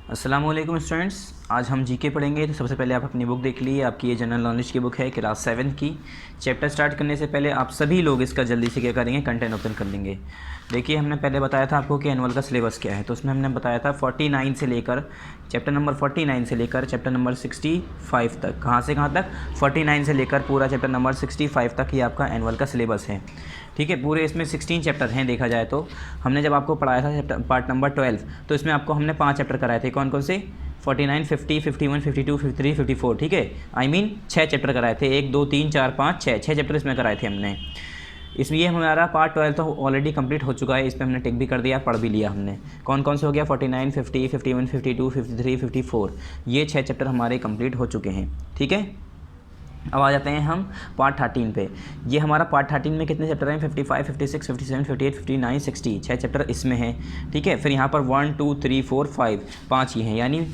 अस्सलामुअलैकुम स्टूडेंट्स, आज हम जीके पढ़ेंगे। तो सबसे पहले आप अपनी बुक देख लीजिए। आपकी ये जनरल नॉलेज की बुक है क्लास 7 की। चैप्टर स्टार्ट करने से पहले आप सभी लोग इसका जल्दी से क्या करेंगे, कंटेंट ओपन कर लेंगे। देखिए, हमने पहले बताया था आपको कि एनुअल का सिलेबस क्या है। तो उसमें हमने बताया था 49 से लेकर चैप्टर नंबर 49 से लेकर चैप्टर नंबर 65 तक। कहाँ से कहाँ तक? 49 से लेकर पूरा चैप्टर नंबर 65 तक ही आपका एनुअल का सिलेबस है। ठीक है, पूरे इसमें 16 चैप्टर हैं देखा जाए तो। हमने जब आपको पढ़ाया था चैप्टर पार्ट नंबर 12, तो इसमें आपको हमने 5 चैप्टर कराए थे। कौन कौन से? 49, 50, 51, 52, 53, 54। ठीक है, आई मीन 6 चैप्टर कराए थे। 1, 2, 3, 4, 5, 6 चैप्टर इसमें कराए थे हमने। इसमें ये हमारा पार्ट 12 तो ऑलरेडी कंप्लीट हो चुका है। इस पर हमने टिक भी कर दिया, पढ़ भी लिया हमने। कौन कौन से हो गया? 49, 50, 51, 52, 53, 54। ये 6 चैप्टर हमारे कंप्लीट हो चुके हैं। ठीक है, अब आ जाते हैं हम पार्ट 13 पे। ये हमारा पार्ट 13 में कितने चैप्टर हैं? 55, 56, 57, 58, 59, 60। 6 चैप्टर इसमें हैं। ठीक है, फिर यहाँ पर 1, 2, 3, 4, 5 5 ही हैं, यानी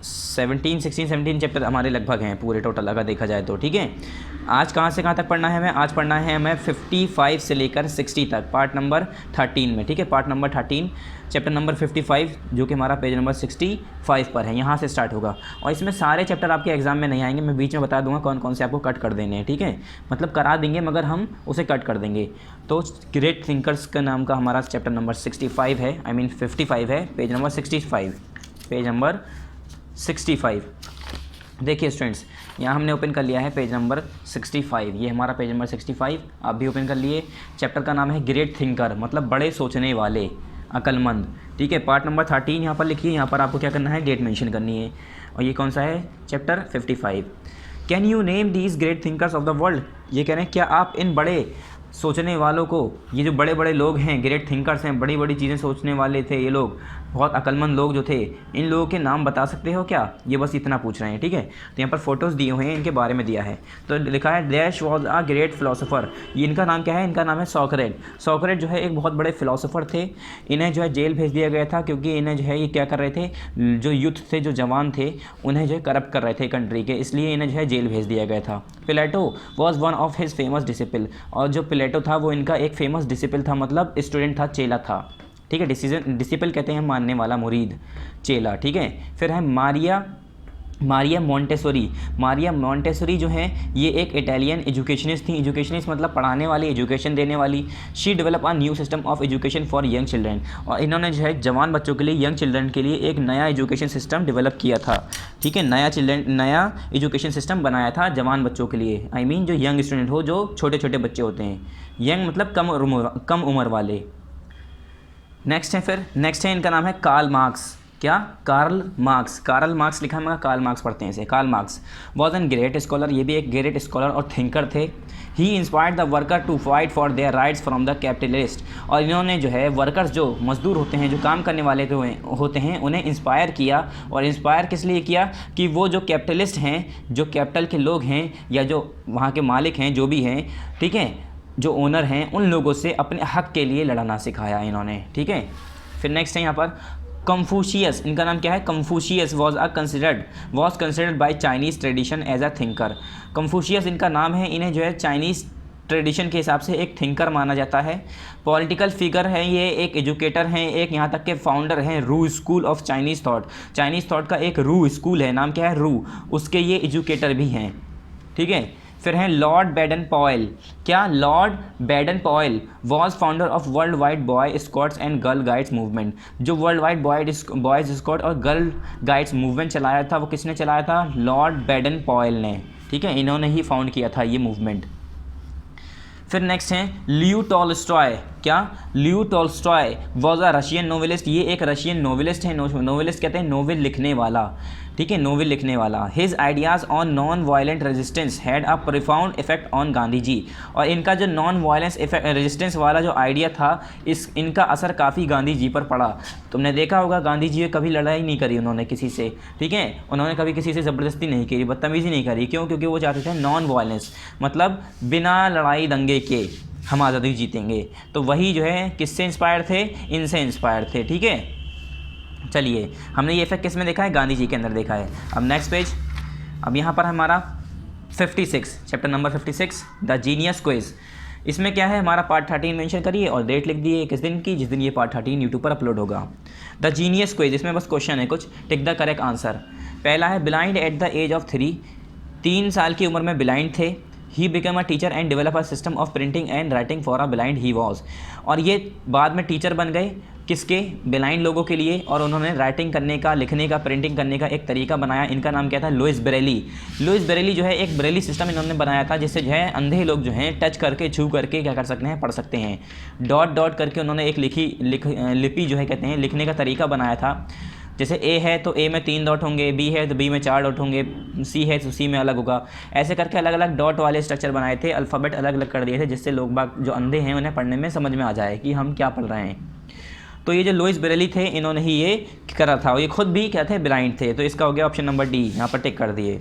17, 16, 17 चैप्टर हमारे लगभग हैं पूरे टोटल अगर देखा जाए तो। ठीक है, आज कहाँ से कहाँ तक पढ़ना है हमें? आज पढ़ना है हमें 55 से लेकर 60 तक, पार्ट नंबर 13 में। ठीक है, पार्ट नंबर 13 चैप्टर नंबर 55 जो कि हमारा पेज नंबर 65 पर है, यहाँ से स्टार्ट होगा। और इसमें सारे चैप्टर आपके एग्जाम में नहीं आएंगे, मैं बीच में बता दूंगा कौन कौन से आपको कट कर देने हैं। ठीक है, मतलब करा देंगे मगर हम उसे कट कर देंगे। तो ग्रेट थिंकर्स का नाम का हमारा चैप्टर नंबर 65 है, आई मीन 55 है, पेज नंबर 65, पेज नंबर 65। देखिए स्टूडेंट्स, यहाँ हमने ओपन कर लिया है पेज नंबर 65। ये हमारा पेज नंबर 65 आप भी ओपन कर लिए। चैप्टर का नाम है ग्रेट थिंकर, मतलब बड़े सोचने वाले, अक्लमंद। ठीक है, पार्ट नंबर 13 यहाँ पर लिखिए। यहाँ पर आपको क्या करना है? डेट मेंशन करनी है। और ये कौन सा है? Chapter 55। Can you name these great thinkers of the world? ये कह रहे हैं क्या आप इन बड़े सोचने वालों को, ये जो बड़े बड़े लोग हैं, ग्रेट थिंकर्स हैं, बड़ी बड़ी चीज़ें सोचने वाले थे ये लोग, बहुत अक्लमंद लोग जो थे, इन लोगों के नाम बता सकते हो क्या? ये बस इतना पूछ रहे हैं। ठीक है, तो यहाँ पर फोटोज़ दिए हुए हैं, इनके बारे में दिया है। तो लिखा है dash was a great philosopher. ये इनका नाम क्या है? इनका नाम है सोक्रेट। सोक्रेट जो है एक बहुत बड़े फिलोसोफर थे। इन्हें जो है जेल भेज दिया गया था क्योंकि इन्हें जो है ये क्या कर रहे थे, जो यूथ थे, जो जवान थे, उन्हें जो है करप्ट कर रहे थे कंट्री के, इसलिए इन्हें जो है जेल भेज दिया गया था। Plato was one of his famous disciple. और जो प्लेटो था वो इनका एक फेमस डिसिपल था, मतलब स्टूडेंट था, चेला था। ठीक है, डिसिपल कहते हैं मानने वाला, मुरीद, चेला। ठीक है, फिर है मारिया मोंटेसोरी। मारिया मोंटेसोरी जो है ये एक इटालियन एजुकेशनिस्ट थी। एजुकेशनिस्ट मतलब पढ़ाने वाली, एजुकेशन देने वाली। She develop a new system of education for young children. और इन्होंने जो है जवान बच्चों के लिए, यंग चिल्ड्रन के लिए एक नया एजुकेशन सिस्टम डेवलप किया था। ठीक है, नया एजुकेशन सिस्टम बनाया था जवान बच्चों के लिए, आई मीन जो यंग स्टूडेंट हो, जो छोटे छोटे बच्चे होते हैं। यंग मतलब कम उम्र वाले। नेक्स्ट है इनका नाम है कार्ल मार्क्स। क्या? Karl Marx. कार्ल मार्क्स लिखा है, कार्ल मार्क्स पढ़ते हैं इसे। Karl Marx was an great scholar. ये भी एक ग्रेट स्कॉलर और थिंकर थे। He inspired the worker to fight for their rights from the capitalist. और इन्होंने जो है वर्कर्स, जो मजदूर होते हैं, जो काम करने वाले जो होते हैं, उन्हें इंस्पायर किया। और इंस्पायर किस लिए किया? कि वो जो कैपिटलिस्ट हैं, जो कैपिटल के लोग हैं, या जो वहाँ के मालिक हैं, जो भी हैं, ठीक है, जो ओनर हैं, उन लोगों से अपने हक के लिए लड़ना सिखाया इन्होंने। ठीक है, फिर नेक्स्ट है यहाँ पर कंफूशियस। इनका नाम क्या है? Confucius was considered by Chinese tradition as a thinker. Confucius इनका नाम है। इन्हें जो है चाइनीज़ ट्रेडिशन के हिसाब से एक थिंकर माना जाता है। पॉलिटिकल फिगर है ये, एक एजुकेटर हैं, एक यहाँ तक के फाउंडर हैं रू school of Chinese thought. Chinese thought का एक रू स्कूल है, नाम क्या है? रू। उसके ये एजुकेटर भी हैं। ठीक है, फिर हैं लॉर्ड बैडन पॉयल। क्या? Lord Baden Powell was founder of world wide boy scouts and girl guides movement. जो वर्ल्ड वाइड बॉयज़ स्काउट और गर्ल गाइड्स मूवमेंट चलाया था, वो किसने चलाया था? लॉर्ड बैडन पॉयल ने। ठीक है, इन्होंने ही फाउंड किया था ये मूवमेंट। फिर नेक्स्ट हैं लियो टॉलस्टॉय। क्या? लियो Tolstoy was a Russian novelist. ये एक रशियन नोवेलिस्ट है। नोवेलिस्ट कहते हैं नोवेल लिखने वाला। ठीक है, नोवेल लिखने वाला। His ideas on non violent resistance had a profound effect on Gandhi ji. और इनका जो नॉन वायलेंस रेजिस्टेंस वाला जो आइडिया था, इनका असर काफ़ी गांधी जी पर पड़ा। तुमने देखा होगा गांधी जी कभी लड़ाई नहीं करी उन्होंने किसी से। ठीक है, उन्होंने कभी किसी से ज़बरदस्ती नहीं करी, बदतमीज़ी नहीं करी। क्यों? क्योंकि वो चाहते थे नॉन वायलेंस, मतलब बिना लड़ाई दंगे के हम आज़ादी जीतेंगे। तो वही जो है किससे इंस्पायर थे? इनसे इंस्पायर थे। ठीक है, चलिए, हमने ये इफेक्ट किस में देखा है? गांधी जी के अंदर देखा है। अब नेक्स्ट पेज, अब यहाँ पर हमारा 56 chapter number 56 the genius quiz. इसमें क्या है, हमारा पार्ट 13 मेंशन करिए और डेट लिख दिए किस दिन की, जिस दिन ये पार्ट 13 यूट्यूब पर अपलोड होगा। द जीनियस क्विज, इसमें बस क्वेश्चन है कुछ, टिक द करेक्ट आंसर। पहला है blind at the age of 3, 3 साल की उम्र में ब्लाइंड थे। He become a teacher and develop a system of printing and writing for a blind he was, और ये बाद में टीचर बन गए किसके, ब्लाइंड लोगों के लिए, और उन्होंने राइटिंग करने का, लिखने का, प्रिंटिंग करने का एक तरीका बनाया। इनका नाम क्या था, लुइस ब्रेली। लुइस ब्रेली जो है एक ब्रेली सिस्टम इन्होंने बनाया था, जिससे जो है अंधे लोग जो हैं टच करके, छू करके क्या कर सकते हैं, पढ़ सकते हैं। डॉट डॉट करके उन्होंने एक लिपि जो है कहते हैं लिखने का तरीका बनाया था। जैसे ए है तो ए में 3 डॉट होंगे, बी है तो बी में 4 डॉट होंगे, सी है तो सी में अलग होगा, ऐसे करके अलग अलग डॉट वाले स्ट्रक्चर बनाए थे, अल्फ़ाबेट अलग अलग कर दिए थे, जिससे लोग बाग जो अंधे हैं उन्हें पढ़ने में समझ में आ जाए कि हम क्या पढ़ रहे हैं। तो ये जो लुइस ब्रेली थे इन्होंने ही ये करा था, और ये खुद भी क्या थे, ब्लाइंड थे। तो इसका हो गया ऑप्शन नंबर डी, यहाँ पर टिक कर दिए।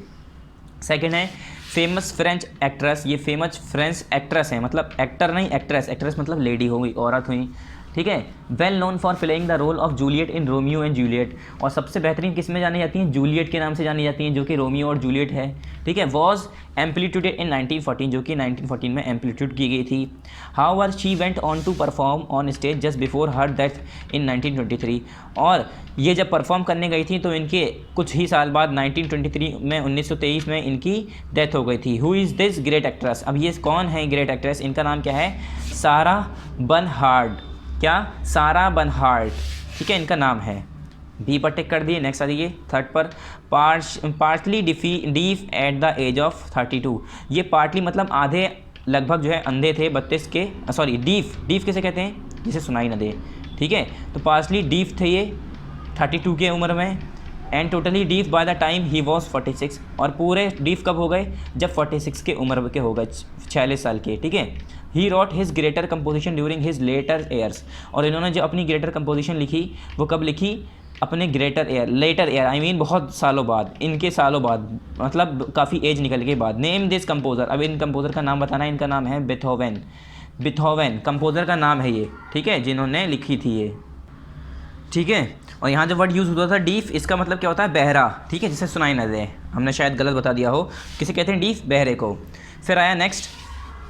सेकंड है फेमस फ्रेंच एक्ट्रेस, ये फेमस फ्रेंच एक्ट्रेस है, मतलब एक्टर नहीं एक्ट्रेस, एक्ट्रेस मतलब लेडी हो गई, औरत हुई, ठीक है। Well known for playing the role of Juliet in Romeo and Juliet, और सबसे बेहतरीन किस में जानी जाती हैं, जूलियट के नाम से जानी जाती हैं, जो कि रोमियो और जूलियट है, ठीक है। वॉज एम्पलीट्यूडेड इन 1914, जो कि 1914 में एम्पलीट्यूड की गई थी। However she went on to perform on stage just before her death in 1923, और ये जब परफॉर्म करने गई थी तो इनके कुछ ही साल बाद 1923 में 1923 में इनकी डेथ हो गई थी। Who is this great actress, अब ये कौन है ग्रेट एक्ट्रेस, इनका नाम क्या है, सारा बर्नहार्ड, क्या, सारा बर्नहार्ड, ठीक है, इनका नाम है। बी पर टिक कर दिए। नेक्स्ट आ जाइए थर्ड पर, partly deaf at the age of 32, ये पार्टली मतलब आधे लगभग जो है अंधे थे 32 के, सॉरी डीफ किसे कहते हैं, जिसे सुनाई न दे, ठीक है। तो पार्टली डीफ थे ये 32 के उम्र में, and totally deaf by the time he was 46, और पूरे डीफ कब हो गए, जब 46 के उम्र के हो गए, 46 साल के, ठीक है। He wrote his greater composition during his later years, और इन्होंने जो अपनी ग्रेटर कंपोजिशन लिखी वो कब लिखी, अपने लेटर ईयर आई मीन बहुत सालों बाद, इनके सालों बाद, मतलब काफ़ी एज निकल के बाद। नेम दिस कंपोज़र, अब इन कंपोज़र का नाम बताना है, इनका नाम है बिथोवेन कंपोज़र का नाम है ये, ठीक है, जिन्होंने लिखी थी ये, ठीक है। और यहाँ जो वर्ड यूज़ होता था डीफ, इसका मतलब क्या होता है, बहरा, ठीक है, जिसे सुनाई न दे, हमने शायद गलत बता दिया हो, किसे कहते हैं डीफ, बहरे को। फिर आया next,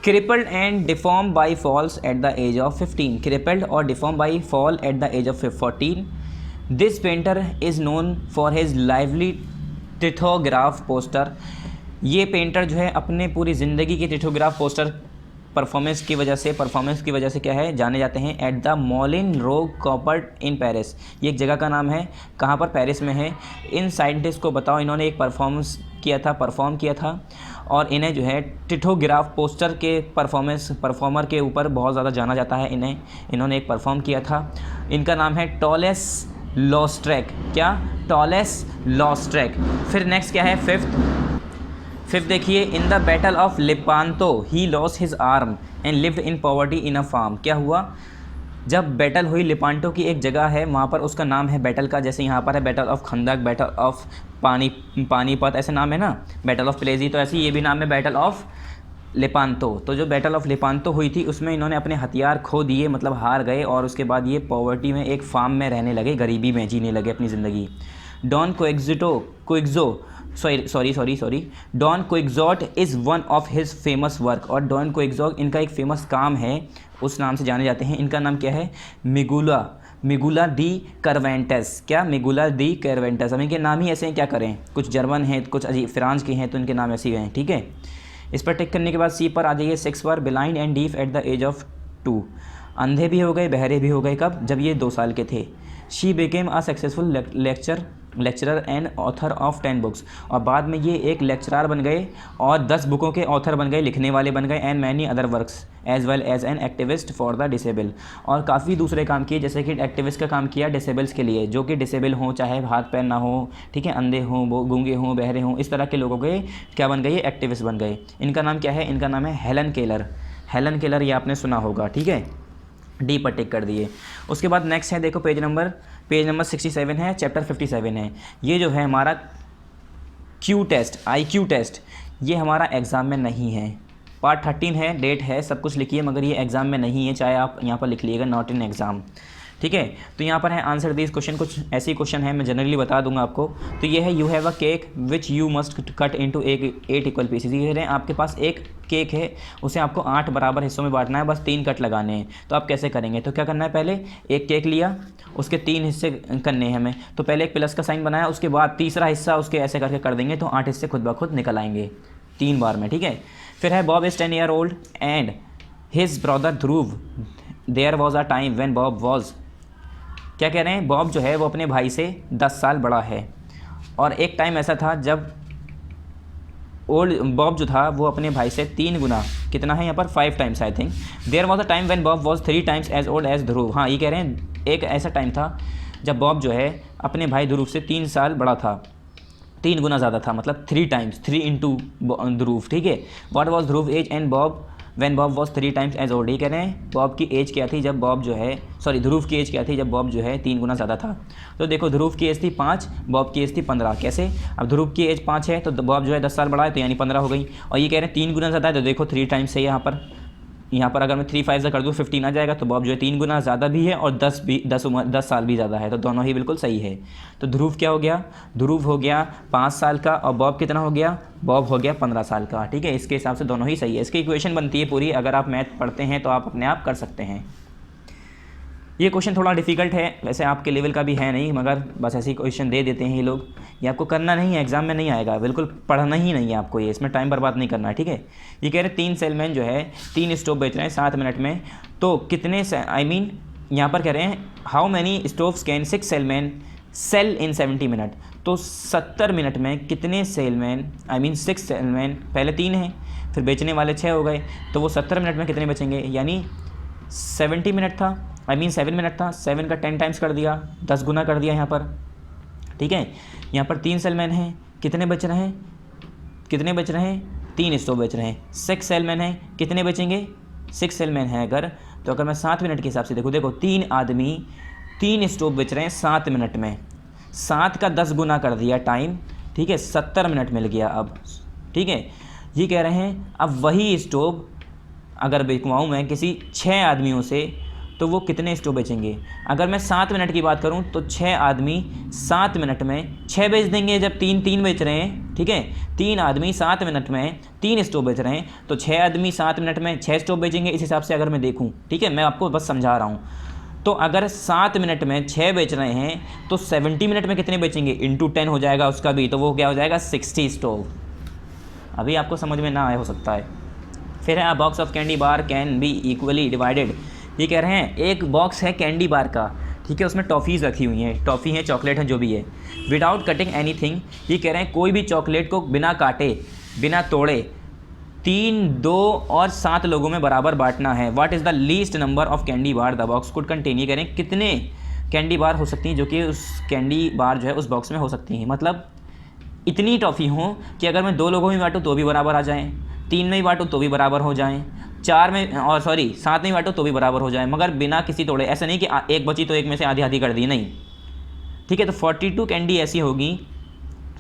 crippled and deformed by falls at the age of 15, crippled और deformed by fall at the age of 14. This painter is known for his lively lithograph poster, ये पेंटर जो है अपने पूरी ज़िंदगी के लिथोग्राफ पोस्टर परफॉर्मेंस की वजह से क्या है, जाने जाते हैं। एट द मोलिन रोग कॉपर्ट इन पेरिस, ये एक जगह का नाम है, कहाँ पर, पेरिस में है। इन साइंटिस्ट को बताओ, इन्होंने एक परफॉर्म किया था और इन्हें जो है लिथोग्राफ पोस्टर के परफॉर्मर के ऊपर बहुत ज़्यादा जाना जाता है। इन्होंने एक परफॉर्म किया था। इनका नाम है टॉलेस लॉस्ट्रैक, क्या, टॉलेस लॉस्ट्रैक। फिर नेक्स्ट क्या है, फिफ्थ देखिए, in the battle of Lepanto he lost his arm and lived in poverty in a farm. क्या हुआ, जब बैटल हुई, लिपांटो की एक जगह है, वहाँ पर उसका नाम है बैटल का, जैसे यहाँ पर है battle of Khandaq, battle of Panipat, ऐसे नाम है ना, बैटल ऑफ प्लेजी, तो ऐसे ये भी नाम है बैटल ऑफ लिपांतो। तो जो बैटल ऑफ लिपांतो हुई थी उसमें इन्होंने अपने हथियार खो दिए, मतलब हार गए, और उसके बाद ये पॉवर्टी में एक फार्म में रहने लगे, गरीबी में जीने लगे अपनी ज़िंदगी। Don Quixote is one of his famous work, और डॉन क्विक्सोट इनका एक फेमस काम है, उस नाम से जाने जाते हैं। इनका नाम क्या है, मिगुला डी करवेंटस, क्या, मिगुला डी करवेंटस। अब इनके नाम ही ऐसे हैं, क्या करें, कुछ जर्मन हैं, कुछ फ्रांस के हैं, तो इनके नाम ऐसे हैं, ठीक है। इस पर टिक करने के बाद सी पर आ जाइए। 6 पर, blind and deaf at the age of 2, अंधे भी हो गए, बहरे भी हो गए, कब, जब ये 2 साल के थे। She became a successful lecturer and author of 10 books, और बाद में ये एक लेक्चरर बन गए और 10 बुकों के ऑथर बन गए, लिखने वाले बन गए, and many other works as well as an activist for the disable, और काफ़ी दूसरे काम किए, जैसे कि एक्टिविस्ट का काम किया डिसेबल्स के लिए, जो कि डिसेबल हों, चाहे हाथ पैर ना हो, ठीक है, अंधे हों, गूंगे हों, बहरे हों, इस तरह के लोगों के क्या बन गए, एक्टिविस्ट बन गए। इनका नाम क्या है, इनका नाम है हेलन केलर, ये आपने सुना होगा, ठीक है। डी पर टिक कर दिए। उसके बाद नेक्स्ट है, देखो पेज नंबर 67 है, चैप्टर 57 है। ये जो है हमारा IQ टेस्ट, ये हमारा एग्ज़ाम में नहीं है। पार्ट 13 है, डेट है, सब कुछ लिखिए, मगर ये एग्ज़ाम में नहीं है, चाहे आप यहाँ पर लिख लीजिएगा नॉट इन एग्ज़ाम, ठीक है। तो यहाँ पर है आंसर दिस क्वेश्चन, कुछ ऐसी क्वेश्चन है, मैं जनरली बता दूंगा आपको। तो ये है you have a cake which you must cut into 8 equal pieces. ये कह रहे हैं आपके पास एक केक है, उसे आपको 8 बराबर हिस्सों में बांटना है, बस 3 कट लगाने हैं। तो आप कैसे करेंगे? तो क्या करना है, पहले एक केक लिया, उसके 3 हिस्से करने हैं हमें। तो पहले एक प्लस का साइन बनाया, उसके बाद तीसरा हिस्सा उसके ऐसे करके कर देंगे, तो 8 हिस्से खुद ब खुद निकल आएंगे 3 बार में, ठीक है। फिर है Bob is 10 year old and his brother Dhruv there was a time when Bob was, क्या कह रहे हैं, बॉब जो है वो अपने भाई से 10 साल बड़ा है, और एक टाइम ऐसा था जब ओल्ड बॉब जो था वो अपने भाई से 3 गुना, कितना है यहाँ पर 5 times I think. There was a time when Bob was 3 times as old as Dhruv. हाँ, ये कह रहे हैं एक ऐसा टाइम था जब बॉब जो है अपने भाई ध्रुव से 3 साल बड़ा था, 3 गुना ज़्यादा था, मतलब 3 टाइम्स, 3 इंटू ध्रुव, ठीक है। What was Dhruv age and Bob when Bob was 3 times as old. ये कह रहे हैं बॉब की एज क्या थी जब बॉब जो है, सॉरी ध्रुव की एज क्या थी जब बॉब जो है 3 गुना ज़्यादा था। तो देखो ध्रुव की एज थी 5, बॉब की एज थी 15। कैसे? अब ध्रुव की एज 5 है तो बॉब जो है 10 साल बड़ा है, तो यानी 15 हो गई। और ये कह रहे हैं 3 गुना ज़्यादा है, तो देखो 3 टाइम्स है यहाँ पर अगर मैं 3 5 से कर दूँ 15 आ जाएगा। तो बॉब जो है 3 गुना ज़्यादा भी है और 10 साल भी ज़्यादा है, तो दोनों ही बिल्कुल सही है। तो ध्रुव क्या हो गया? ध्रुव हो गया 5 साल का, और बॉब कितना हो गया? बॉब हो गया 15 साल का, ठीक है। इसके हिसाब से दोनों ही सही है। इसकी इक्वेशन बनती है पूरी, अगर आप मैथ पढ़ते हैं तो आप अपने आप कर सकते हैं। ये क्वेश्चन थोड़ा डिफिकल्ट है, वैसे आपके लेवल का भी है नहीं, मगर बस ऐसे ही क्वेश्चन दे देते हैं ये लोग। ये आपको करना नहीं है, एग्जाम में नहीं आएगा, बिल्कुल पढ़ना ही नहीं है आपको, ये इसमें टाइम बर्बाद नहीं करना है, ठीक है। ये कह रहे हैं 3 सेलमैन जो है 3 स्टोव बेच रहे हैं 7 मिनट में, तो कितने यहाँ पर कह रहे हैं how many stoves can 6 salesman sell in 70 minute. तो 70 मिनट में कितने सेलमैन 6 सेलमैन, पहले 3 हैं फिर बेचने वाले 6 हो गए, तो वो 70 मिनट में कितने बचेंगे? यानी 70 मिनट था, 7 मिनट था, 7 का 10 टाइम्स कर दिया, 10 गुना कर दिया यहाँ पर, ठीक है। यहाँ पर 3 सेलमैन हैं, कितने बच रहे हैं? 3 स्टोव बेच रहे हैं। 6 सेलमैन हैं, कितने बचेंगे? 6 सेलमैन हैं अगर, तो अगर मैं 7 मिनट के हिसाब से देखो 3 आदमी 3 स्टोव बेच रहे हैं 7 मिनट में, 7 का 10 गुना कर दिया टाइम, ठीक है, 70 मिनट मिल गया अब, ठीक है। ये कह रहे हैं अब वही स्टोव अगर बिकवाऊँ मैं किसी 6 आदमियों से, तो वो कितने स्टोव बेचेंगे? अगर मैं 7 मिनट की बात करूं तो 6 आदमी 7 मिनट में 6 बेच देंगे, जब 3 बेच रहे हैं, ठीक है। 3 आदमी 7 मिनट में 3 स्टोव बेच रहे हैं, तो 6 आदमी 7 मिनट में 6 स्टोव बेचेंगे, इस हिसाब से अगर मैं देखूं, ठीक है, मैं आपको बस समझा रहा हूं। तो अगर 7 मिनट में 6 बेच रहे हैं तो 70 मिनट में कितने बेचेंगे? इंटू 10 हो जाएगा उसका भी, तो वो क्या हो जाएगा? 60 स्टोव। अभी आपको समझ में ना आया हो सकता है। फिर है अ box of candy bar can be equally divided. ये कह रहे हैं एक बॉक्स है कैंडी बार का, ठीक है, उसमें टॉफ़ीज़ रखी हुई हैं, टॉफ़ी है, चॉकलेट है, जो भी है, विदाउट कटिंग एनीथिंग। ये कह रहे हैं कोई भी चॉकलेट को बिना काटे, बिना तोड़े 3, 2 और 7 लोगों में बराबर बांटना है। What is the least number of candy bar the box could contain. ये कह रहे हैं कितने कैंडी बार हो सकती हैं जो कि उस कैंडी बार जो है उस बॉक्स में हो सकती हैं, मतलब इतनी टॉफ़ी हो कि अगर मैं 2 लोगों में बांटूँ तो भी बराबर आ जाएँ, 3 में बांटूँ तो भी बराबर हो जाएँ, 4 में और 7 में बांटो तो भी बराबर हो जाए, मगर बिना किसी तोड़े। ऐसा नहीं कि एक बची तो एक में से आधी आधी कर दी, नहीं, ठीक है। तो 42 कैंडी ऐसी होगी,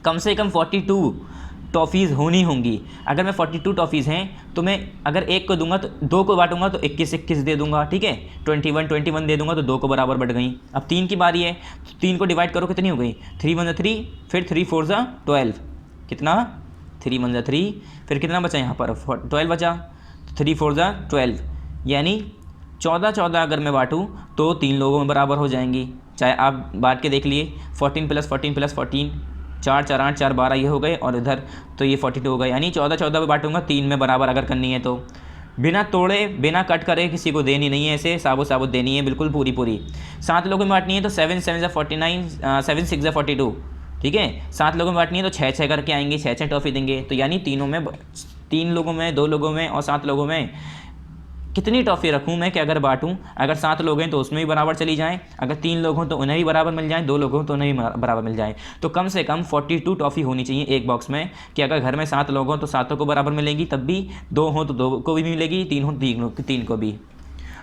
कम से कम 42 टॉफ़ीज़ होनी होंगी। अगर मैं 42 टॉफ़ीज़ हैं तो मैं अगर एक को दूंगा तो 2 को बांटूंगा तो 21 दे दूंगा, ठीक है, 21 दे दूंगा तो 2 को बराबर बढ़ गई। अब 3 की बारी है, तो 3 को डिवाइड करो, कितनी हो गई? 3 1 3, फिर 3 4 12, कितना? 3 1 3, फिर कितना बचा यहाँ पर? 12 बचा, 3 4 12, यानी 14 अगर मैं बांटूँ तो 3 लोगों में बराबर हो जाएंगी। चाहे आप बांट के देख लिए, 14 + 14 + 14, 4 4 8 4 12 ये हो गए, और इधर तो ये 42 हो गए, यानी 14 में बांटूंगा 3 में बराबर अगर करनी है तो। बिना तोड़े बिना कट करे किसी को देनी नहीं है, ऐसे साबुत देनी है, बिल्कुल पूरी। 7 लोगों में बांटनी है तो 7 7 49, 7 6 42, ठीक है। 7 लोगों में बांटनी है तो 6 करके आएंगे, 6 टॉफ़ी देंगे, तो यानी 3 लोगों में, 2 लोगों में और 7 लोगों में कितनी टॉफ़ी रखूं मैं कि अगर बांटूं, अगर 7 लोग हैं तो उसमें भी बराबर चली जाएं, अगर 3 लोग हों तो उन्हें भी बराबर मिल जाएं, 2 लोग हों तो उन्हें भी बराबर मिल जाएं। तो कम से कम 42 टॉफ़ी होनी चाहिए एक बॉक्स में, कि अगर घर में 7 लोग हों तो 7 को बराबर मिलेगी, तब भी 2 हों तो 2 को भी मिलेगी, 3 हों तो 3 को भी।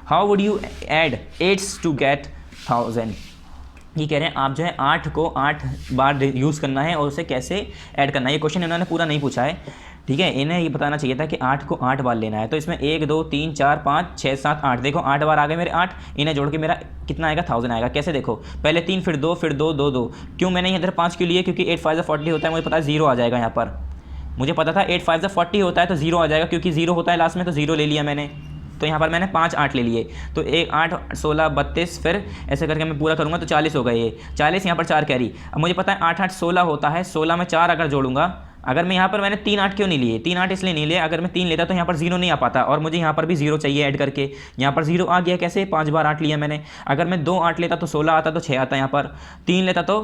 How would you add 8 to get 1000? ये कह रहे हैं आप जो है 8 को 8 बार यूज़ करना है और उसे कैसे ऐड करना है। ये क्वेश्चन इन्होंने पूरा नहीं पूछा है, ठीक है। इन्हें ये बताना चाहिए था कि 8 को 8 बार लेना है। तो इसमें 1 2 3 4 5 6 7 8, देखो 8 बार आ गए मेरे 8, इन्हें जोड़ के मेरा कितना आएगा 1000 आएगा। कैसे देखो, पहले 3 फिर 2 फिर 2 2 2, क्यों मैंने इधर 5 क्यों लिए, क्योंकि 8 5 40 होता है, मुझे पता है 0 आ जाएगा यहाँ पर। मुझे पता था 8 5 40 होता है तो 0 आ जाएगा, क्योंकि 0 होता है लास्ट में, तो 0 ले लिया मैंने। तो यहाँ पर मैंने 5 8 ले लिए, तो 1 8 16 32, फिर ऐसे करके मैं पूरा करूँगा तो 40 हो गए। ये 40, यहाँ पर 4 कैरी। अब मुझे पता है 8 8 16 होता है, 16 में 4 अगर जोड़ूंगा, अगर मैं यहाँ पर मैंने 3 8 क्यों नहीं लिए, 3 8 इसलिए नहीं लिए, अगर मैं 3 लेता तो यहाँ पर 0 नहीं आ पाता, और मुझे यहाँ पर भी 0 चाहिए ऐड करके। यहाँ पर 0 आ गया, कैसे, 5 बार 8 लिया मैंने। अगर मैं 2 8 लेता तो 16 आता, तो 6 आता यहाँ पर। 3 लेता तो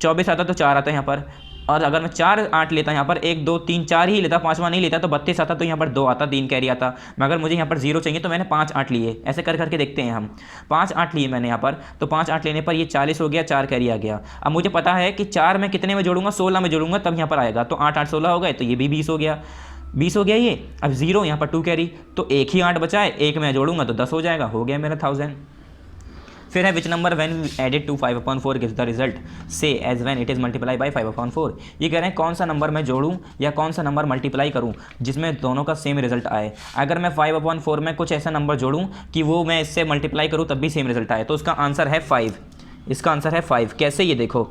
24 आता, तो 4 आता यहाँ पर। और अगर मैं 4 8 लेता यहाँ पर, 1 2 3 4 ही लेता, 5वां नहीं लेता, तो 32 आता, तो यहाँ पर 2 आता, 3 कैरी आता। मगर मुझे यहाँ पर 0 चाहिए, तो मैंने 5 8 लिए। ऐसे कर करके देखते हैं हम, 5 8 लिए मैंने यहाँ पर, तो 5 8 लेने पर ये 40 हो गया, 4 कैरी आ गया। अब मुझे पता है कि 4 मैं कितने में जोड़ूंगा, 16 में जोड़ूंगा, तब यहाँ पर आएगा। तो 8 8 16 हो गए, तो ये भी 20 हो गया, 20 हो गया ये। अब 0 यहाँ पर 2 कैरी, तो एक ही 8 बचा है, एक मैं जोड़ूंगा तो 10 हो जाएगा, हो गया मेरा 1000। फिर है which number when added to 5/4 gives the result से as when it is multiply by 5/4। ये कह रहे हैं कौन सा नंबर मैं जोड़ूं या कौन सा नंबर मल्टीप्लाई करूं जिसमें दोनों का सेम रिजल्ट आए। अगर मैं 5/4 में कुछ ऐसा नंबर जोड़ूं कि वो मैं इससे मल्टीप्लाई करूं तब भी सेम रिजल्ट आए, तो उसका आंसर है 5। इसका आंसर है 5। कैसे, ये देखो,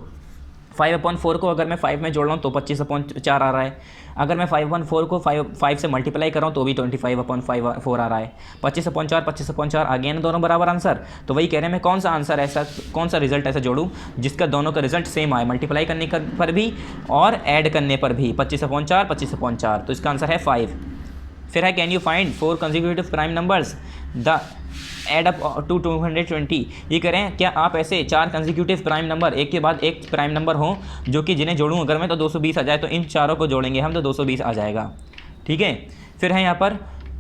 5/4 को अगर मैं 5 में जोड़ रहा हूँ तो 25/4 आ रहा है। अगर मैं 5/4 को 5 से मल्टीप्लाई कर रहा हूँ तो भी 25/4 आ रहा है। 25/4 25/4 आ गया ना, दोनों बराबर आंसर। तो वही कह रहे हैं मैं कौन सा आंसर ऐसा, कौन सा रिजल्ट ऐसा जोड़ूँ जिसका दोनों का रिजल्ट सेम आए, मल्टीप्लाई करने पर भी और ऐड करने पर भी। 25/4 25/4, तो इसका आंसर है 5। फिर है can you find 4 consecutive prime numbers the add up to 220। ये करें क्या आप ऐसे 4 कंसेक्यूटिव प्राइम नंबर, एक के बाद एक प्राइम नंबर हों, जो कि जिन्हें जोड़ूं अगर मैं तो 220 आ जाए, तो इन चारों को जोड़ेंगे हम तो 220 आ जाएगा, ठीक है। फिर है यहाँ पर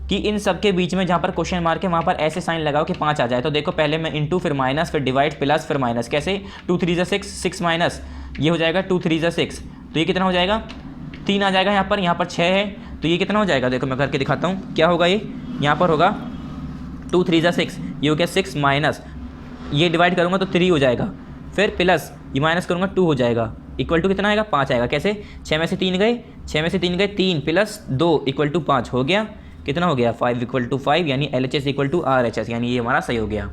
कि इन सब के बीच में जहाँ पर क्वेश्चन मार्क है वहाँ पर ऐसे साइन लगाओ कि 5 आ जाए। तो देखो पहले मैं इंटू, फिर माइनस, फिर डिवाइड, प्लस, फिर माइनस। कैसे, 2 3 6 6 माइनस, ये हो जाएगा 2 3 6, तो ये कितना हो जाएगा, 3 आ जाएगा। यहाँ पर 6 है, तो ये कितना हो जाएगा, देखो मैं करके दिखाता हूँ क्या होगा। ये यहाँ पर होगा 2 3 6, ये हो गया 6 माइनस, ये डिवाइड करूँगा तो 3 हो जाएगा, फिर प्लस ये माइनस करूँगा 2 हो जाएगा, इक्वल टू कितना आएगा, 5 आएगा। कैसे, 6 में से 3 गए, 6 में से 3 गए, 3 प्लस 2 इक्वल टू 5 हो गया। कितना हो गया, 5 इक्वल टू 5, यानी LHS इक्वल टू RHS, यानी ये हमारा सही हो गया,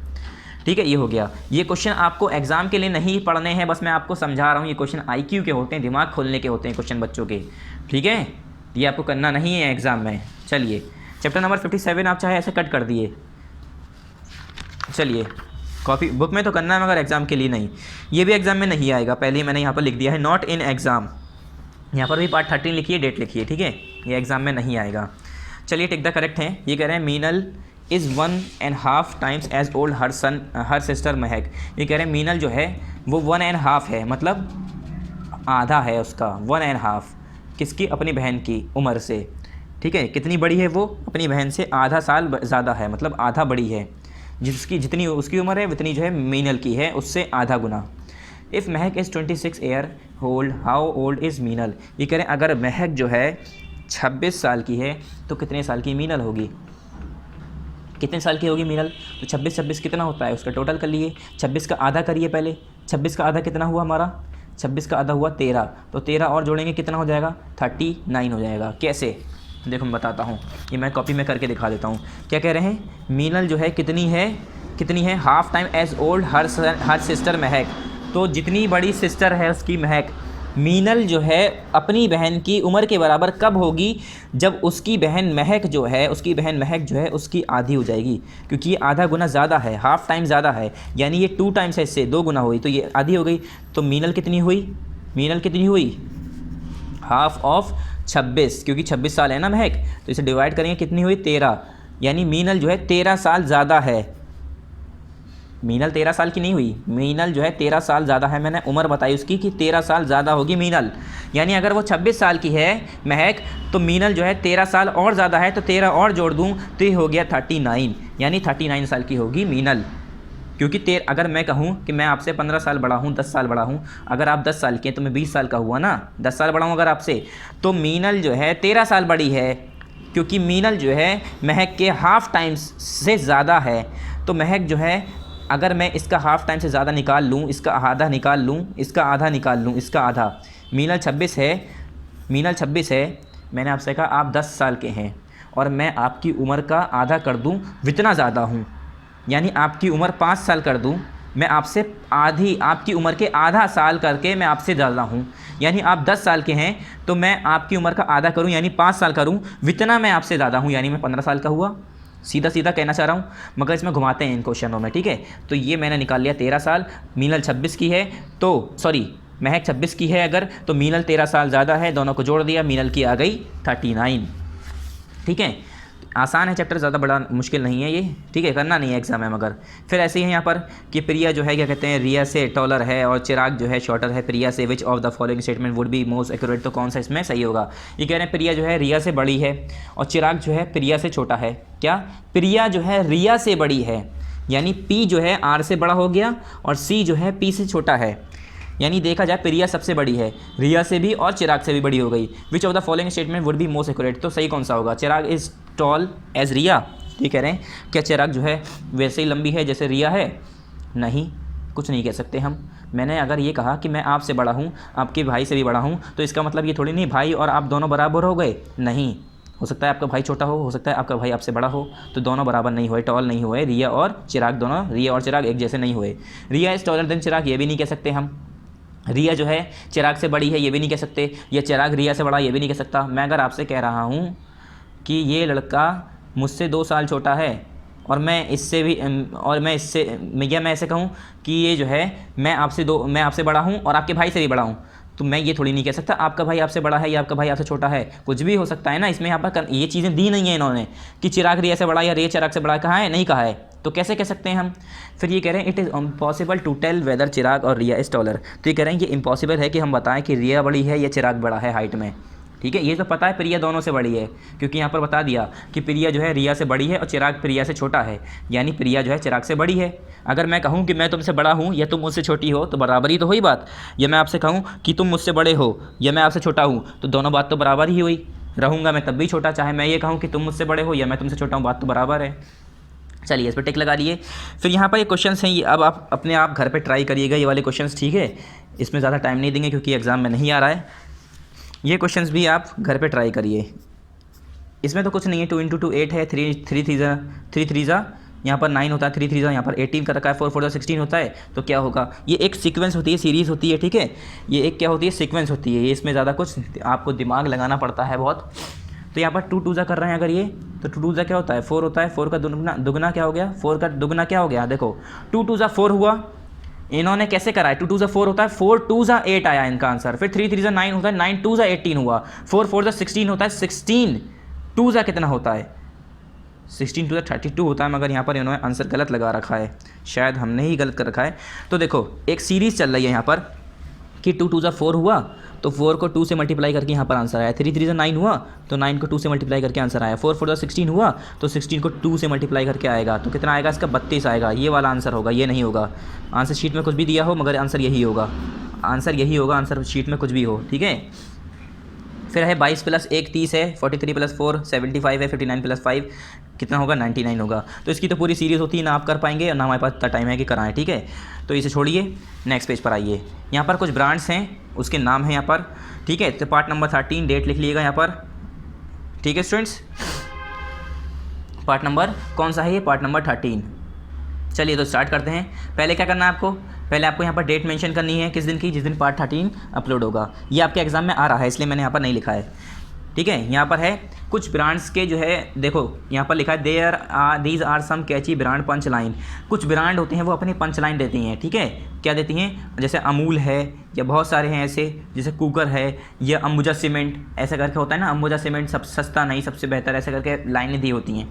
ठीक है। ये हो गया। ये क्वेश्चन आपको एग्जाम के लिए नहीं पढ़ने हैं, बस मैं आपको समझा रहा हूँ। ये क्वेश्चन IQ के होते हैं, दिमाग खोलने के होते हैं क्वेश्चन बच्चों के, ठीक है। ये आपको करना नहीं है एग्जाम में। चलिए चैप्टर नंबर 57 आप चाहे ऐसे कट कर दिए, चलिए कॉपी बुक में तो करना है मगर एग्जाम के लिए नहीं। ये भी एग्जाम में नहीं आएगा, पहले ही मैंने यहाँ पर लिख दिया है नॉट इन एग्जाम। यहाँ पर भी पार्ट 13 लिखिए, डेट लिखिए, ठीक है। ये एग्जाम में नहीं आएगा। चलिए टिक द करेक्ट है। ये कह रहे हैं Meenal is 1.5 times as old her sister Mahak. ये कह रहे हैं मीनल जो है वो 1.5 है, मतलब आधा है उसका, 1.5 किसकी, अपनी बहन की उम्र से, ठीक है। कितनी बड़ी है वो, अपनी बहन से आधा साल ज़्यादा है, मतलब आधा बड़ी है। जिसकी जितनी उसकी उम्र है उतनी जो है मीनल की है, उससे आधा गुना। If Mahak is 26 year old, how old is Meenal. ये कह रहे हैं अगर महक जो है 26 साल की है तो कितने साल की मीनल होगी, कितने साल की होगी मीनल। तो 26 26 कितना होता है उसका टोटल कर लिए, 26 का आधा करिए पहले। 26 का आधा कितना हुआ हमारा, 26 का आधा हुआ 13, तो 13 और जोड़ेंगे कितना हो जाएगा, 39 हो जाएगा। कैसे, देखो मैं बताता हूँ, ये मैं कॉपी में करके दिखा देता हूँ। क्या कह रहे हैं, मीनल जो है कितनी है, half time age old her sister Mahak. तो जितनी बड़ी सिस्टर है उसकी महक, मीनल जो है अपनी बहन की उम्र के बराबर कब होगी, जब उसकी बहन महक जो है उसकी आधी हो जाएगी, क्योंकि ये आधा गुना ज़्यादा है, हाफ टाइम ज़्यादा है, यानी ये 2 टाइम्स है, इससे 2 गुना हुई, तो ये आधी हो गई। तो मीनल कितनी हुई, हाफ ऑफ 26, क्योंकि 26 साल है ना महक, तो इसे डिवाइड करेंगे कितनी हुई, 13, यानी मीनल जो है 13 साल ज़्यादा है। मीनल 13 साल की नहीं हुई, मीनल जो है 13 साल ज़्यादा है, मैंने उम्र बताई उसकी कि 13 साल ज़्यादा होगी मीनल। यानी अगर वो 26 साल की है महक, तो मीनल जो है 13 साल और ज़्यादा है, तो 13 और जोड़ दूँ तो ये हो गया 39, यानी 39 साल की होगी मीनल। क्योंकि अगर मैं कहूँ कि मैं आपसे 15 साल बड़ा हूँ, 10 साल बड़ा हूँ, अगर आप 10 साल के हैं तो मैं 20 साल का हुआ ना, 10 साल बड़ा हूँ अगर आपसे, तो मीनल जो है 13 साल बड़ी है, क्योंकि मीनल जो है महक के हाफ टाइम्स से ज़्यादा है। तो महक जो है अगर मैं इसका हाफ टाइम से ज़्यादा निकाल लूँ, इसका आधा निकाल लूँ, इसका आधा निकाल लूँ, इसका आधा, मीनल 26 है, मीनल 26 है, मैंने आपसे कहा आप 10 साल के हैं और मैं आपकी उम्र का आधा कर दूँ, इतना ज़्यादा हूँ, यानी आपकी उम्र 5 साल कर दूँ, मैं आपसे आधी, आपकी उम्र के आधा साल करके मैं आपसे ज़्यादा हूँ, यानी आप 10 साल के हैं तो मैं आपकी उम्र का आधा करूँ यानी 5 साल करूँ, इतना मैं आपसे ज़्यादा हूँ, यानी मैं 15 साल का हुआ। सीधा सीधा कहना चाह रहा हूँ, मगर इसमें घुमाते हैं इन क्वेश्चनों में, ठीक है। तो ये मैंने निकाल लिया 13 साल, मीनल 26 की है, तो सॉरी महक 26 की है अगर, तो मीनल 13 साल ज़्यादा है, दोनों को जोड़ दिया, मीनल की आ गई 39, ठीक है। आसान है चैप्टर, ज़्यादा बड़ा मुश्किल नहीं है ये, ठीक है, करना नहीं है एग्जाम में। मगर फिर ऐसे ही है यहाँ पर कि प्रिया जो है क्या कहते हैं, रिया से टॉलर है और चिराग जो है शॉर्टर है प्रिया से, which of the following statement would be most accurate, तो कौन सा इसमें सही होगा। ये कह रहे हैं प्रिया जो है रिया से बड़ी है और चिराग जो है प्रिया से छोटा है। क्या, प्रिया जो है रिया से बड़ी है, यानी पी जो है आर से बड़ा हो गया और सी जो है पी से छोटा है, यानी देखा जाए प्रिया सबसे बड़ी है, रिया से भी और चिराग से भी बड़ी हो गई। Which of the following statement would be most accurate, तो सही कौन सा होगा, चिराग इज़ टॉल एज रिया, ये कह रहे हैं क्या चिराग जो है वैसे ही लंबी है जैसे रिया है। नहीं, कुछ नहीं कह सकते हम। मैंने अगर ये कहा कि मैं आपसे बड़ा हूँ, आपके भाई से भी बड़ा हूँ, तो इसका मतलब ये थोड़ी नहीं भाई और आप दोनों बराबर हो गए, नहीं, हो सकता है आपका भाई छोटा हो सकता है आपका भाई आपसे बड़ा हो, तो दोनों बराबर नहीं हुए, टॉल नहीं हुए, रिया और चिराग दोनों, रिया और चिराग एक जैसे नहीं हुए। रिया इज़ टॉलर देन चिराग, ये भी नहीं कह सकते हम। रिया जो है चिराग से बड़ी है, ये भी नहीं कह सकते, या चिराग रिया से बड़ा, ये भी नहीं कह सकता। मैं अगर आपसे कह रहा हूँ कि ये लड़का मुझसे 2 साल छोटा है और मैं इससे भी, और मैं इससे, या मैं ऐसे कहूँ कि ये जो है मैं आपसे बड़ा हूँ और आपके भाई से भी बड़ा हूँ, तो मैं ये थोड़ी नहीं कह सकता आपका भाई आपसे बड़ा है या आपका भाई आपसे छोटा है, कुछ भी हो सकता है ना। इसमें यहाँ पर ये चीज़ें दी नहीं है इन्होंने कि चिराग रिया से बड़ा या रिया चिराग से बड़ा, कहाँ है, नहीं कहा है, तो कैसे कह सकते हैं हम। फिर ये कह रहे हैं it is impossible to tell whether Chirag और रिया इज़ टॉलर, तो ये कह रहे हैं कि इम्पॉसिबल है कि हम बताएं कि रिया बड़ी है या चिराग बड़ा है हाइट में, ठीक है। ये तो पता है प्रिया दोनों से बड़ी है, क्योंकि यहाँ पर बता दिया कि प्रिया जो है रिया से बड़ी है और चिराग प्रिया से छोटा है, यानी प्रिया जो है चिराग से बड़ी है। अगर मैं कहूँ कि मैं तुमसे बड़ा हूँ या तुम मुझसे छोटी हो, तो बराबर ही तो हुई बात। या मैं आपसे कहूँ कि तुम मुझसे बड़े हो या मैं आपसे छोटा हूँ, तो दोनों बात तो बराबर ही हुई, रहूँगा मैं तब भी छोटा, चाहे मैं ये कहूँ कि तुम मुझसे बड़े हो या मैं तुमसे छोटा हूँ, बात तो बराबर है। चलिए इस पर टिक लगा लिए। फिर यहाँ पर ये क्वेश्चंस हैं, ये अब आप अपने आप घर पे ट्राई करिएगा ये वाले क्वेश्चंस, ठीक है। इसमें ज़्यादा टाइम नहीं देंगे क्योंकि एग्ज़ाम में नहीं आ रहा है। ये क्वेश्चंस भी आप घर पे ट्राई करिए। इसमें तो कुछ नहीं है, 2 × 2 8 है, 3 3 ज़ा यहाँ पर 9 होता है, 3 3 ज़ा यहाँ पर 18 कर रखा है, 4 4 ज़ा 16 होता है, तो क्या होगा, ये एक सीक्वेंस होती है, सीरीज़ होती है, ठीक है। ये एक क्या होती है, सीक्वेंस होती है, ये इसमें ज़्यादा कुछ आपको दिमाग लगाना पड़ता है बहुत। तो यहाँ पर 2 2 ज़ा कर रहे हैं अगर ये, तो 2 2 ज़ा क्या होता है, 4 होता है, 4 का दुगना क्या हो गया, 4 का दुगना क्या हो गया, देखो 2 2 ज़ा 4 हुआ। इन्होंने कैसे करा है, 2 2 ज़ा 4 होता है, 4 2 ज़ा 8 आया इनका आंसर। फिर 3 3 ज़ा 9 होता है, 9 2 ज़ा 18 हुआ। 4 4 ज़ा 16 होता है, 16 2 ज़ा कितना होता है, 16 2 ज़ा 32 होता है, मगर यहाँ पर इन्होंने आंसर गलत लगा रखा है, शायद हमने ही गलत कर रखा है। तो देखो एक सीरीज़ चल रही है यहाँ पर कि 2 2 ज़ा 4 हुआ, तो 4 को 2 से मल्टीप्लाई करके यहाँ पर आंसर आया। 3 3 ज़ा 9 हुआ, तो 9 को 2 से मल्टीप्लाई करके आंसर आया। 4 4 ज़ा 16 हुआ, तो 16 को 2 से मल्टीप्लाई करके आएगा, तो कितना आएगा इसका, 32 आएगा। ये वाला आंसर होगा, ये नहीं होगा। आंसर शीट में कुछ भी दिया हो मगर आंसर यही होगा, आंसर यही होगा, आंसर शीट में कुछ भी हो, ठीक है। फिर है 22 + 1 30 है, 43 + 4 75 है, 59 + 5 कितना होगा, 99 होगा। तो इसकी तो पूरी सीरीज़ होती है ना, आप कर पाएंगे और ना हमारे पास इतना टाइम है कि कराएं, ठीक है। तो इसे छोड़िए, नेक्स्ट पेज पर आइए। यहाँ पर कुछ ब्रांड्स हैं, उसके नाम हैं यहाँ पर, ठीक है। तो पार्ट नंबर 13 डेट लिख लीजिएगा यहाँ पर, ठीक है स्टूडेंट्स। पार्ट नंबर कौन सा है ये, पार्ट नंबर 13। चलिए तो स्टार्ट करते हैं। पहले क्या करना है आपको, पहले आपको यहाँ पर डेट मेंशन करनी है किस दिन की, जिस दिन पार्ट 13 अपलोड होगा। ये आपके एग्जाम में आ रहा है इसलिए मैंने यहाँ पर नहीं लिखा है, ठीक है। यहाँ पर है कुछ ब्रांड्स के जो है, देखो यहाँ पर लिखा है these are some catchy brand punch line. कुछ ब्रांड होते हैं वो अपनी पंच लाइन देती हैं, ठीक है। क्या देती हैं, जैसे अमूल है या बहुत सारे हैं ऐसे, जैसे कुकर है या अंबुजा सीमेंट, ऐसा करके होता है ना, अंबुजा सीमेंट सब सस्ता नहीं सबसे बेहतर, ऐसे करके लाइनें दी होती हैं।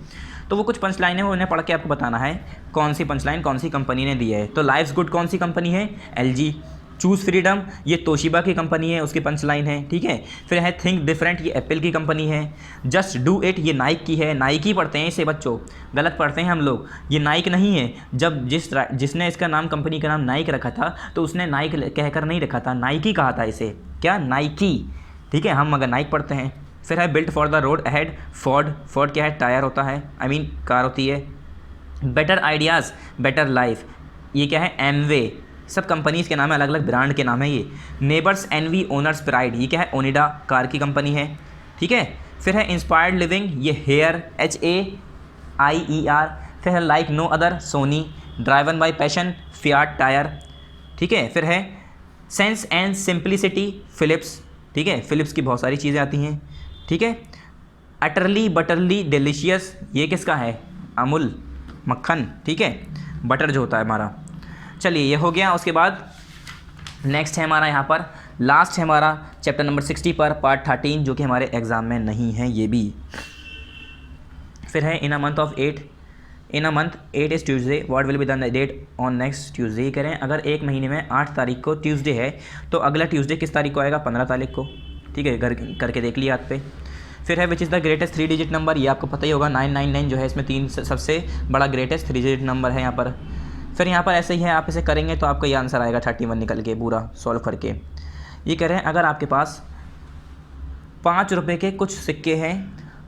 तो वो कुछ पंच लाइन है, उन्हें पढ़ के आपको बताना है कौन सी पंच लाइन कौन सी कंपनी ने दी है। तो लाइफ्स गुड कौन सी कंपनी है, LG। चूज़ फ्रीडम ये तोशिबा की कंपनी है, उसकी पंच लाइन है, ठीक है। फिर है थिंक डिफरेंट, ये एप्पल की कंपनी है। जस्ट डू इट ये नाइक की है, नाइकी पढ़ते हैं इसे बच्चों, गलत पढ़ते हैं हम लोग, ये नाइक नहीं है। जब जिसने इसका नाम, कंपनी का नाम नाइक रखा था, तो उसने नाइक कहकर नहीं रखा था, नाइकी कहा था इसे, क्या, नाइकी, ठीक है। हम मगर नाइक पढ़ते हैं। फिर है built for the road ahead, Ford क्या है, टायर होता है, आई मीन कार होती है। बेटर आइडियाज़ बेटर लाइफ, ये क्या है, एमवे, सब कंपनीज़ के नाम है, अलग अलग ब्रांड के नाम है ये। नेबर्स एनवी ओनर्स प्राइड, ये क्या है, ओनिडा कार की कंपनी है, ठीक है। फिर है इंस्पायर्ड लिविंग, ये हेयर, HAIER। फिर है like no other, Sony. Driven by passion, Fiat tyre, ठीक है। फिर है सेंस एंड सिंप्लिसिटी, फिलिप्स, ठीक है, फिलिप्स की बहुत सारी चीज़ें आती हैं, ठीक है। अटरली बटरली डिलीशियस, ये किसका है, अमूल मक्खन, ठीक है, बटर जो होता है हमारा। चलिए ये हो गया। उसके बाद नेक्स्ट है हमारा यहाँ पर लास्ट है हमारा चैप्टर नंबर 60 पर पार्ट 13, जो कि हमारे एग्ज़ाम में नहीं है ये भी। फिर है in a month of 8, in a month 8 is Tuesday, what will be the date on next Tuesday. करें अगर एक महीने में 8 तारीख को ट्यूसडे है तो अगला ट्यूसडे किस तारीख को आएगा, 15 तारीख को, ठीक है, घर करके देख लिया हाथ पे। फिर है which is the greatest 3 digit number, ये आपको पता ही होगा, 999 जो है इसमें 3 सबसे बड़ा ग्रेटेस्ट 3 डिजिट नंबर है यहाँ पर। फिर यहाँ पर ऐसे ही है, आप इसे करेंगे तो आपका ये आंसर आएगा 31 निकल के पूरा सॉल्व करके। ये कह रहे हैं अगर आपके पास 5 रुपये के कुछ सिक्के हैं,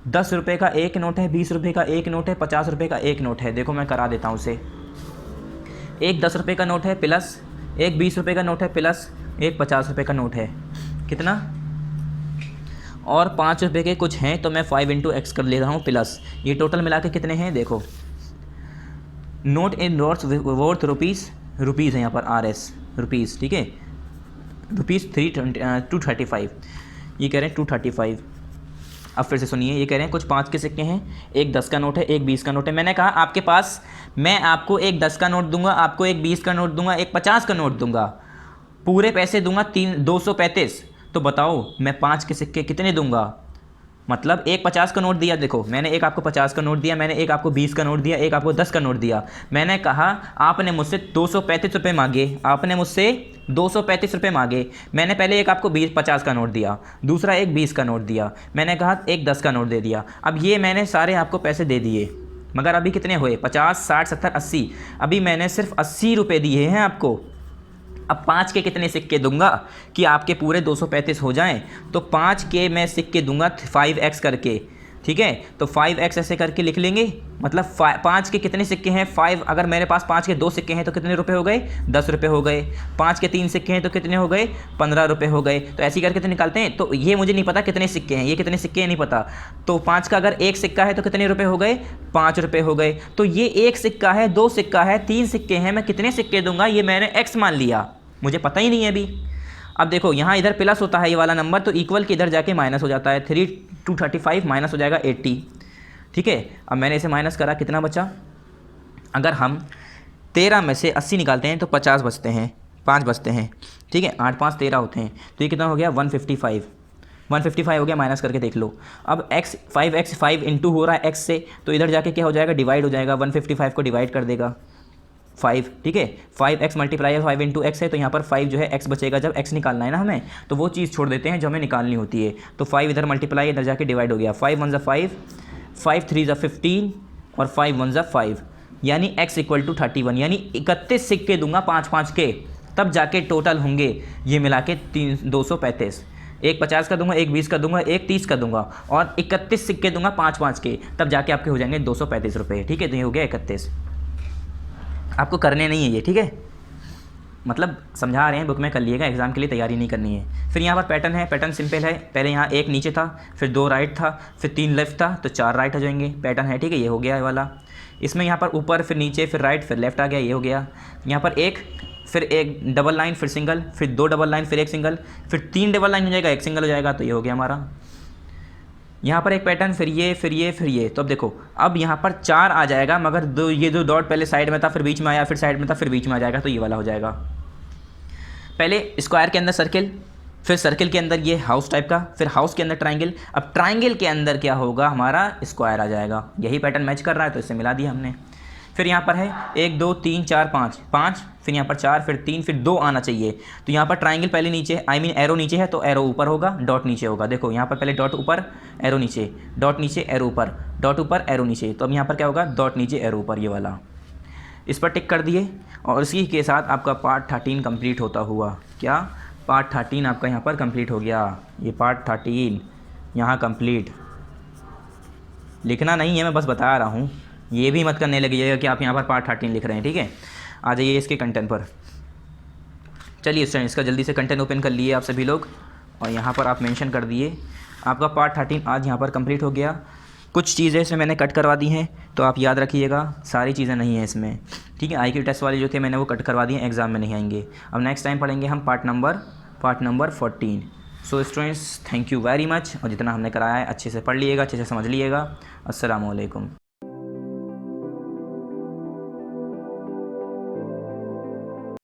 10 रुपये का एक नोट है, 20 रुपये का एक नोट है, 50 रुपये का एक नोट है। देखो मैं करा देता हूँ उसे, एक 10 रुपये का नोट है प्लस एक 20 रुपये का नोट है प्लस एक 50 रुपये का नोट है, कितना, और 5 रुपये के कुछ हैं तो मैं 5 × X कर ले रहा हूँ प्लस, ये टोटल मिला के कितने हैं देखो। नोट इन नोट्स वर्थ रुपीज़ है यहाँ पर, RS रुपीज़, ठीक है, रुपीज़ 235, ये कह रहे हैं 235। अब फिर से सुनिए, ये कह रहे हैं कुछ 5 के सिक्के हैं, एक 10 का नोट है, एक 20 का नोट है। मैंने कहा आपके पास, मैं आपको एक 10 का नोट दूंगा, आपको एक 20 का नोट दूंगा, एक 50 का नोट दूंगा, पूरे पैसे दूंगा 235। तो बताओ मैं 5 के सिक्के कितने दूंगा, मतलब एक 50 का नोट दिया, देखो मैंने एक आपको 50 का नोट दिया, मैंने एक आपको 20 का नोट दिया, एक आपको 10 का नोट दिया। मैंने कहा आपने मुझसे 235 रुपये मांगे, आपने मुझसे 235 रुपये मांगे। मैंने पहले एक आपको 50 का नोट दिया, दूसरा एक 20 का नोट दिया, मैंने कहा एक 10 का नोट दे दिया। अब ये मैंने सारे आपको पैसे दे दिए, मगर अभी कितने हुए, 50, 60, 70, 80, अभी मैंने सिर्फ 80 रुपये दिए हैं आपको। अब 5 के कितने सिक्के दूंगा कि आपके पूरे 235 हो जाएं, तो 5 के मैं सिक्के दूंगा 5x करके, ठीक है। तो 5x ऐसे करके लिख लेंगे, मतलब 5 के कितने सिक्के हैं 5, अगर मेरे पास 5 के 2 सिक्के हैं तो कितने रुपए हो गए, 10 रुपये हो गए। 5 के 3 सिक्के हैं तो कितने हो गए, 15 रुपये हो गए। तो ऐसे करके तो निकालते हैं। तो ये मुझे नहीं पता कितने सिक्के हैं, ये कितने सिक्के हैं नहीं पता, तो 5 का अगर एक सिक्का है तो कितने रुपये हो गए, 5 रुपये हो गए। तो ये एक सिक्का है, 2 सिक्का है, 3 सिक्के हैं, मैं कितने सिक्के दूंगा ये मैंने x मान लिया, मुझे पता ही नहीं है अभी। अब देखो यहाँ इधर प्लस होता है ये वाला नंबर, तो इक्वल के इधर जाके माइनस हो जाता है, 235 माइनस हो जाएगा 80, ठीक है। अब मैंने इसे माइनस करा, कितना बचा, अगर हम 13 में से 80 निकालते हैं तो 50 बचते हैं, 5 बचते हैं, ठीक है, 8 5 13 होते हैं, तो ये कितना हो गया 155 हो गया, माइनस करके देख लो। अब 5 इंटू हो रहा है x से, तो इधर जाके क्या हो जाएगा, डिवाइड हो जाएगा, 155 को डिवाइड कर देगा 5, ठीक है। 5x मल्टीप्लाई 5 × X है, तो यहाँ पर 5 जो है x बचेगा, जब x निकालना है ना हमें, तो वो चीज़ छोड़ देते हैं जो हमें निकालनी होती है। तो 5 इधर मल्टीप्लाई, इधर जाके डिवाइड हो गया, 5 1 5, 5 3 15 और 5 1 5, यानी x = 31, यानी 31 सिक्के दूंगा 5 के, तब जाके टोटल होंगे ये मिला के 235। एक 50 का दूंगा, एक 20 का दूंगा, एक 30 का दूंगा, और 31 सिक्के दूंगा 5 के, तब जाके आपके हो जाएंगे 235 रुपये, ठीक है। तो ये हो गया 31, आपको करने नहीं है ये, ठीक है, मतलब समझा रहे हैं, बुक में कर लिएगा, एग्जाम के लिए तैयारी नहीं करनी है। फिर यहाँ पर पैटर्न है, पैटर्न सिंपल है, पहले यहाँ एक नीचे था, फिर 2 राइट था, फिर 3 लेफ्ट था, तो 4 राइट हो जाएंगे, पैटर्न है, ठीक है। ये हो गया वाला, इसमें यहाँ पर ऊपर फिर नीचे फिर राइट फिर लेफ्ट आ गया, ये हो गया। यहाँ पर एक, फिर एक डबल लाइन, फिर सिंगल, फिर 2 डबल लाइन, फिर एक सिंगल, फिर 3 डबल लाइन हो जाएगा, एक सिंगल हो जाएगा, तो ये हो गया हमारा। यहाँ पर एक पैटर्न, फिर ये फिर ये फिर ये, तो अब देखो अब यहाँ पर 4 आ जाएगा, मगर ये जो डॉट पहले साइड में था फिर बीच में आया, फिर साइड में था फिर बीच में आ जाएगा, तो ये वाला हो जाएगा। पहले स्क्वायर के अंदर सर्किल, फिर सर्किल के अंदर ये हाउस टाइप का, फिर हाउस के अंदर ट्राइंगल, अब ट्राइंगल के अंदर क्या होगा, हमारा स्क्वायर आ जाएगा। यही पैटर्न मैच कर रहा है तो इससे मिला दिया हमने। फिर यहाँ पर है 1 2 3 4 5, फिर यहाँ पर 4, फिर 3, फिर 2 आना चाहिए। तो यहाँ पर ट्राइंगल पहले नीचे, एरो नीचे है तो एरो ऊपर होगा, डॉट नीचे होगा। देखो यहाँ पर पहले डॉट ऊपर, एरो नीचे, डॉट नीचे, एरो ऊपर, डॉट ऊपर, एरो नीचे। तो अब यहाँ पर क्या होगा, डॉट नीचे, एरो ऊपर, ये वाला। इस पर टिक कर दिए, और इसी के साथ आपका पार्ट 13 कंप्लीट होता हुआ, क्या पार्ट 13 आपका यहाँ पर कंप्लीट हो गया। ये पार्ट 13 यहाँ कंप्लीट, लिखना नहीं है, मैं बस बता रहा हूँ, ये भी मत करने लगिएगा कि आप यहाँ पर पार्ट 13 लिख रहे हैं, ठीक है। आ जाइए इसके कंटेंट पर। चलिए स्टूडेंट, इसका जल्दी से कंटेंट ओपन कर लिए आप सभी लोग, और यहाँ पर आप मेंशन कर दिए। आपका पार्ट 13 आज यहाँ पर कंप्लीट हो गया। कुछ चीज़ें इसमें मैंने कट करवा दी हैं, तो आप याद रखिएगा, सारी चीज़ें नहीं हैं इसमें, ठीक है। IQ टेस्ट वाले जो थे मैंने वो कट करवा दिए, एग्ज़ाम में नहीं आएंगे। अब नेक्स्ट टाइम पढ़ेंगे हम part number 14। So students, thank you very much, और जितना हमने कराया है अच्छे से पढ़ लीजिएगा, अच्छे से समझ लीजिएगा। अस्सलाम वालेकुम।